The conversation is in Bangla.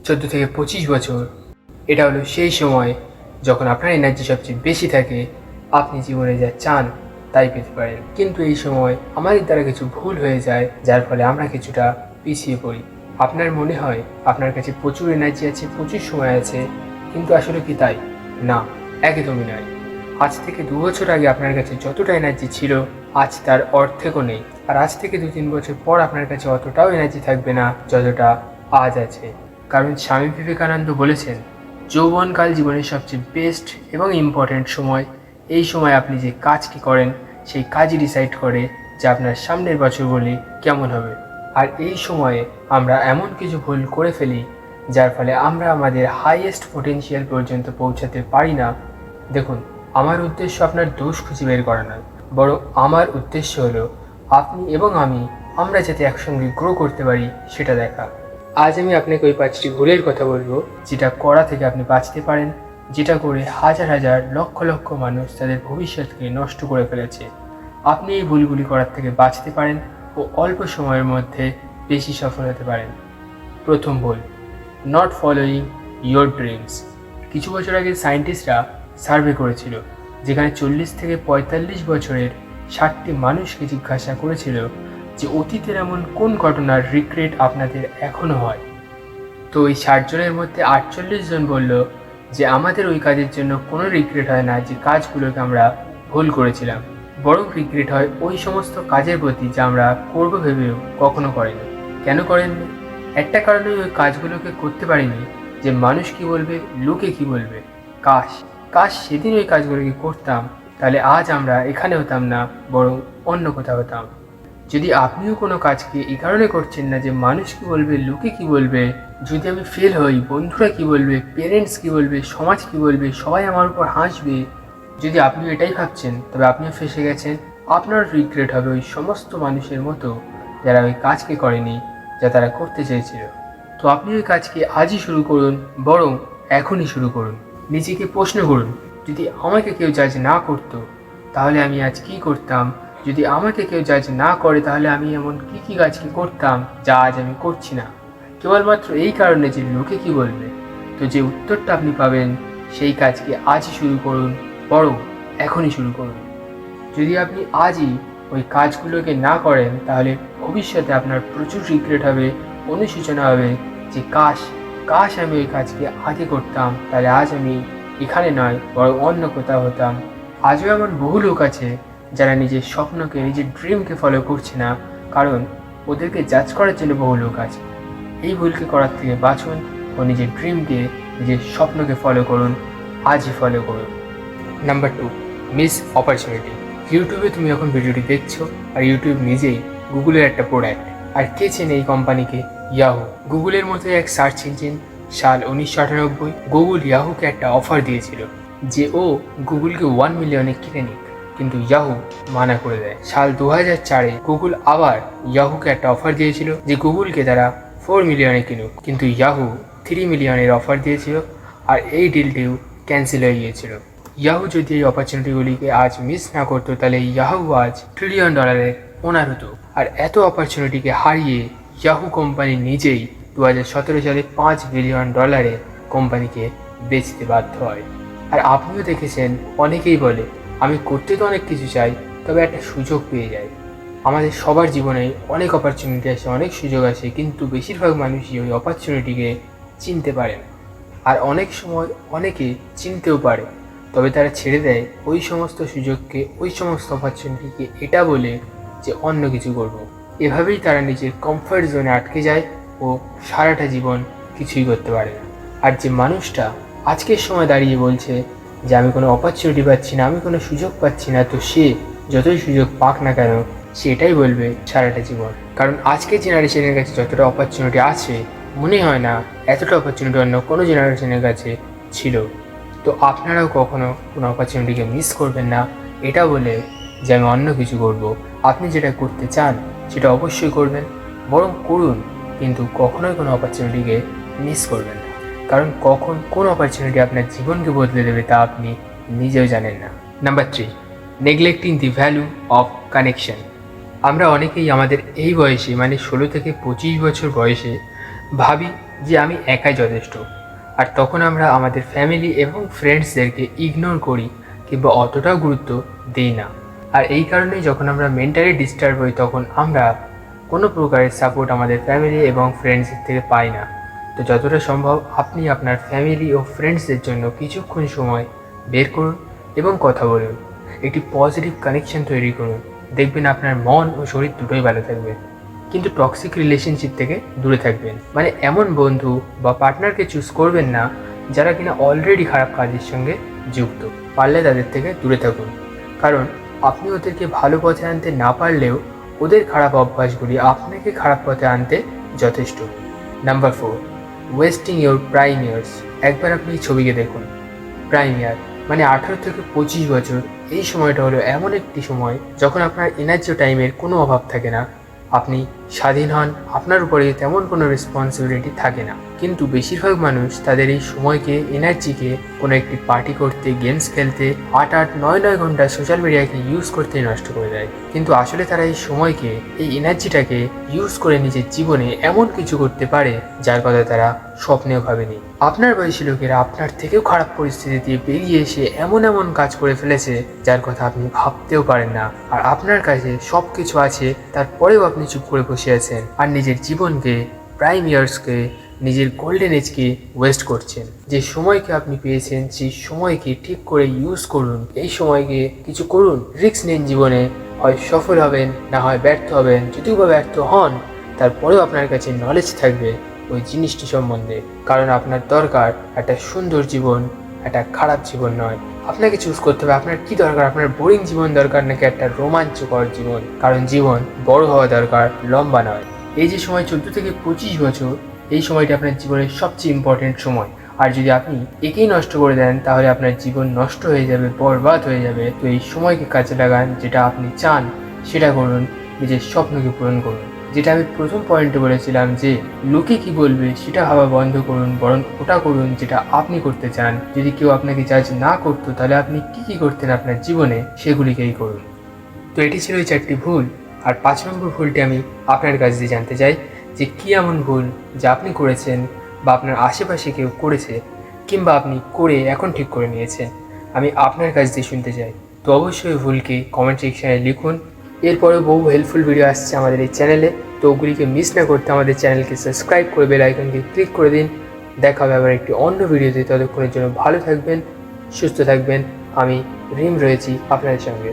থেকে 25 বছর, এটা হলো সেই সময় যখন আপনার এনার্জি সবচেয়ে বেশি থাকে, আপনি জীবনে যা চান তাই পেতে পারেন। কিন্তু এই সময় আমাদের দ্বারা কিছু ভুল হয়ে যায়, যার ফলে আমরা কিছুটা পিছিয়ে পড়ি। আপনার মনে হয় আপনার কাছে প্রচুর এনার্জি আছে, প্রচুর সময় আছে, কিন্তু আসলে কি তাই? না, একদমই নয়। আজ থেকে 2 বছর আগে আপনার কাছে যতটা এনার্জি ছিল, আজ তার অর্ধেকও নেই। আর আজ থেকে 2-3 বছর পর আপনার কাছে অতটাও এনার্জি থাকবে না যতটা আজ আছে। কারণ স্বামী বিবেকানন্দ বলেছেন, যৌবনকাল জীবনের সবচেয়ে বেস্ট এবং ইম্পর্ট্যান্ট সময়। এই সময় আপনি যে কাজটি করেন সেই কাজই ডিসাইড করে যে আপনার সামনের বছরগুলি কেমন হবে। আর এই সময়ে আমরা এমন কিছু ভুল করে ফেলি যার ফলে আমরা আমাদের হাইয়েস্ট পোটেনশিয়াল পর্যন্ত পৌঁছাতে পারি না। দেখুন, আমার উদ্দেশ্য আপনার দোষ খুঁজে বের করা নয়, বরং আমার উদ্দেশ্য হলো আপনি এবং আমরা যাতে একসঙ্গে গ্রো করতে পারি সেটা দেখা। আজ আমি আপনাকে ওই 5টি ভুলের কথা বলবো যেটা করা থেকে আপনি বাঁচতে পারেন, যেটা করে হাজার হাজার লক্ষ লক্ষ মানুষ তাদের ভবিষ্যৎকে নষ্ট করে ফেলেছে। আপনি এই ভুলগুলি করার থেকে বাঁচতে পারেন ও অল্প সময়ের মধ্যে বেশি সফল হতে পারেন। প্রথম ভুল, নট ফলোয়িং ইয়োর ড্রিমস। কিছু বছর আগে সায়েন্টিস্টরা সার্ভে করেছিল, যেখানে 40 থেকে 45 বছরের 60টি মানুষকে জিজ্ঞাসা করেছিল যে অতীতের এমন কোন ঘটনার রিগ্রেট আপনাদের এখনও হয়। তো ওই 60 জনের মধ্যে 48 জন বলল যে আমাদের ওই কাজের জন্য কোনো রিগ্রেট হয় না যে কাজগুলোকে আমরা ভুল করেছিলাম, বরং রিগ্রেট হয় ওই সমস্ত কাজের প্রতি যা আমরা করবো ভেবেও কখনো করেনি। কেন করেননি? একটা কারণে ওই কাজগুলোকে করতে পারিনি যে মানুষ কি বলবে, লোকে কি বলবে। কাশ সেদিন ওই কাজগুলোকে করতাম, তাহলে আজ আমরা এখানে হতাম না, বরং অন্য কোথাও হতাম। যদি আপনিও কোনো কাজকে এই কারণে করছেন না যে মানুষ কি বলবে, লোকে কি বলবে, যদি আমি ফেল হই বন্ধুরা কি বলবে, পেরেন্টস কি বলবে, সমাজ কি বলবে, সবাই আমার উপর হাসবে, যদি আপনিও এটাই ভাবছেন, তবে আপনিও ফেসে গেছেন। আপনার রিগ্রেট হবে ওই সমস্ত মানুষের মতো যারা ওই কাজকে করেনি যা তারা করতে চেয়েছিল। তো আপনি ওই কাজকে আজই শুরু করুন, বরং এখনই শুরু করুন। নিজেকে প্রশ্ন করুন, যদি আমাকে কেউ জাজ না করতো তাহলে আমি আজ কি করতাম? যদি আমাকে কেউ জাজ না করে তাহলে আমি এমন কী কাজকে করতাম যা আজ আমি করছি না, কেবলমাত্র এই কারণে যে লোকে কি বলবে। তো যে উত্তরটা আপনি পাবেন সেই কাজকে আজই শুরু করুন, বরং এখনই শুরু করুন। যদি আপনি আজই ওই কাজগুলোকে না করেন তাহলে ভবিষ্যতে আপনার প্রচুর রিগ্রেট হবে, অনুশোচনা হবে যে কাশ আমি ওই কাজকে আগে করতাম, তাহলে আজ আমি এখানে নয় বরং অন্য কোথাও হতাম। আজও এমন বহু লোক আছে যারা নিজের স্বপ্নকে, নিজের ড্রিমকে ফলো করছে না, কারণ ওদেরকে জাজ করার জন্য বহু লোক আছে। এই ভুলকে করার থেকে বাঁচুন ও নিজের ড্রিমকে, নিজের স্বপ্নকে ফলো করুন, আজই ফলো করুন। Number 2, miss opportunity. ইউটিউবে তুমি এখন ভিডিওটি দেখছো, আর ইউটিউব নিজেই গুগলের একটা প্রোডাক্ট। আর কে চেনে এই কোম্পানিকে? ইয়াহু। গুগলের মতো এক সার্চ ইঞ্জিন। সাল 1998 গুগল ইয়াহুকে একটা অফার দিয়েছিল যে ও গুগলকে 1 মিলিয়নে কিনে নিক, কিন্তু ইয়াহু মানা করে দেয়। সাল 2004 গুগল আবার ইয়াহুকে একটা অফার দিয়েছিল যে গুগলকে তারা 4 মিলিয়নে কিনুক, কিন্তু ইয়াহু 3 মিলিয়নের অফার দিয়েছিল, আর এই ডিলটিও ক্যান্সেল হয়ে গিয়েছিল। ইয়াহু যদি এই অপরচুনিটিগুলিকে আজ মিস না করতো তাহলে ইয়াহু আজ $1 ট্রিলিয়ন ওনার হতো। আর এত অপরচুনিটিকে হারিয়ে ইয়াহু কোম্পানি নিজেই 2017 সালে $5 বিলিয়ন কোম্পানিকে বেচতে বাধ্য হয়। আর আপনিও দেখেছেন, অনেকেই বলে আমি করতে তো অনেক কিছু চাই, তবে একটা সুযোগ পেয়ে যাই। আমাদের সবার জীবনে অনেক অপরচুনিটি আসে, অনেক সুযোগ আসে, কিন্তু বেশিরভাগ মানুষই ওই অপরচুনিটিকে চিনতে পারেন। আর অনেক সময় অনেকে চিনতেও পারে, তবে তারা ছেড়ে দেয় ওই সমস্ত সুযোগকে, ওই সমস্ত অপরচুনিটিকে এটা বলে যে অন্য কিছু করব। এভাবেই তারা নিজের কমফর্ট জোনে আটকে যায় ও সারাটা জীবন কিছুই করতে পারে না। আর যে মানুষটা আজকের সময় দাঁড়িয়ে বলছে যে আমি কোনো অপরচুনিটি পাচ্ছি না, আমি কোনো সুযোগ পাচ্ছি না, তো সে যতই সুযোগ পাক না কেন সে এটাই বলবে সারাটা জীবন। কারণ আজকের জেনারেশনের কাছে যতটা অপরচুনিটি আছে, মনে হয় না এতটা অপরচুনিটি অন্য কোনো জেনারেশনের কাছে ছিল। তো আপনারাও কখনো কোনো অপরচুনিটিকে মিস করবেন না এটা বলে যে আমি অন্য কিছু করব। আপনি যেটা করতে চান সেটা অবশ্যই করবেন, বরং করুন, কিন্তু কখনোই কোনো অপরচুনিটিকে মিস করবেন না। কারণ কখন কোন অপরচুনিটি আপনার জীবনকে বদলে দেবে তা আপনি নিজেও জানেন না। Number 3, neglecting the value of connection. আমরা অনেকেই আমাদের এই বয়সে, মানে 16 থেকে 25 বছর বয়সে ভাবি যে আমি একাই যথেষ্ট। আর তখন আমরা আমাদের ফ্যামিলি এবং ফ্রেন্ডসদেরকে ইগনোর করি কিংবা অতটাও গুরুত্ব দিই না। আর এই কারণেই যখন আমরা মেন্টালি ডিস্টার্ব হই তখন আমরা কোনো প্রকারের সাপোর্ট আমাদের ফ্যামিলি এবং ফ্রেন্ডসের থেকে পাই না। তো যতটা সম্ভব আপনি আপনার ফ্যামিলি ও ফ্রেন্ডসদের জন্য কিছুক্ষণ সময় বের করুন এবং কথা বলুন। একটি পজিটিভ কানেকশন তৈরি করুন, দেখবেন আপনার মন ও শরীর দুটোই ভালো থাকবে। কিন্তু টক্সিক রিলেশনশিপ থেকে দূরে থাকবেন, মানে এমন বন্ধু বা পার্টনারকে চুজ করবেন না যারা কিনা অলরেডি খারাপ কাজের সঙ্গে যুক্ত। পারলে তাদের থেকে দূরে থাকুন, কারণ আপনি ওদেরকে ভালো পথে আনতে না পারলেও ওদের খারাপ অভ্যাসগুলি আপনাকে খারাপ পথে আনতে যথেষ্ট। Number 4, wasting your prime years. একবার আপনি ছবিকে দেখুন। প্রাইম ইয়ার মানে 18 থেকে 25 বছর। এই সময়টা হলো এমন একটি সময় যখন আপনার এনার্জি ও টাইমের কোনো অভাব থাকে না, আপনি স্বাধীন হন, আপনার উপরে তেমন কোনো রেসপন্সিবিলিটি থাকে না। কিন্তু বেশিরভাগ মানুষ তাদের এই সময়কে, এনার্জিকে কোনো একটি পার্টি করতে, গেমস খেলতে, 8-9 ঘন্টা সোশ্যাল মিডিয়াকে ইউজ করতে নষ্ট করে দেয়। কিন্তু আসলে তারা এই সময়কে, এই এনার্জিটাকে ইউজ করে নিজের জীবনে এমন কিছু করতে পারে যার কথা তারা স্বপ্নেও ভাবেনি। আপনার বয়সী লোকেরা আপনার থেকেও খারাপ পরিস্থিতি দিয়ে বেরিয়ে এসে এমন এমন কাজ করে ফেলেছে যার কথা আপনি ভাবতেও পারেন না। আর আপনার কাছে সব কিছু আছে, তারপরেও আপনি চুপ করে বসে আছেন আর নিজের জীবনকে, প্রাইম ইয়ার্সকে, নিজের গোল্ডেন এজকে ওয়েস্ট করছেন। যে সময়কে আপনি পেয়েছেন সেই সময়কে ঠিক করে ইউজ করুন। এই সময়কে কিছু করুন, রিস্ক নিন জীবনে। হয় সফল হবেন, না হয় ব্যর্থ হবেন। যদিও বা ব্যর্থ হন, তারপরেও আপনার কাছে নলেজ থাকবে ওই জিনিসটি সম্বন্ধে। কারণ আপনার দরকার একটা সুন্দর জীবন, একটা খারাপ জীবন নয়। আপনাকে চুজ করতে হবে আপনার কি দরকার। আপনার বোরিং জীবন দরকার নাকি একটা রোমাঞ্চকর জীবন? কারণ জীবন বড় হওয়া দরকার, লম্বা নয়। এই যে সময় 14 থেকে 25 বছর, এই সময়টা আপনার জীবনের সবচেয়ে ইম্পর্টেন্ট সময়। আর যদি আপনি একেই নষ্ট করে দেন তাহলে আপনার জীবন নষ্ট হয়ে যাবে, বরবাদ হয়ে যাবে। তো এই সময়কে কাজে লাগান, যেটা আপনি চান সেটা করুন, নিজের স্বপ্নকে পূরণ করুন। যেটা আমি প্রথম পয়েন্টে বলেছিলাম যে লোকে কি বলবে সেটা ভাবা বন্ধ করুন, বরং ওটা করুন যেটা আপনি করতে চান। যদি কেউ আপনাকে জাজ না করতো তাহলে আপনি কি করতেন আপনার জীবনে, সেগুলিকেই করুন। তো এটি ছিল এই 4টি ভুল। আর 5 নম্বর ভুলটি আমি আপনার কাছ দিয়ে জানতে চাই যে কী এমন ভুল যা আপনি করেছেন বা আপনার আশেপাশে কেউ করেছে, কিংবা আপনি করে এখন ঠিক করে নিয়েছেন। আমি আপনার কাছ দিয়ে শুনতে চাই। তো অবশ্যই ভুলকে কমেন্ট সেকশানে লিখুন। এরপরেও বহু হেল্পফুল ভিডিও আসছে আমাদের এই চ্যানেলে, তো ওগুলিকে মিস না করতে আমাদের চ্যানেলকে সাবস্ক্রাইব করে বেল আইকনকে ক্লিক করে দিন। দেখা হবে আবার একটি অন্য ভিডিওতে। ততক্ষণের জন্য ভালো থাকবেন, সুস্থ থাকবেন। আমি রিম রয়েছি আপনাদের সঙ্গে।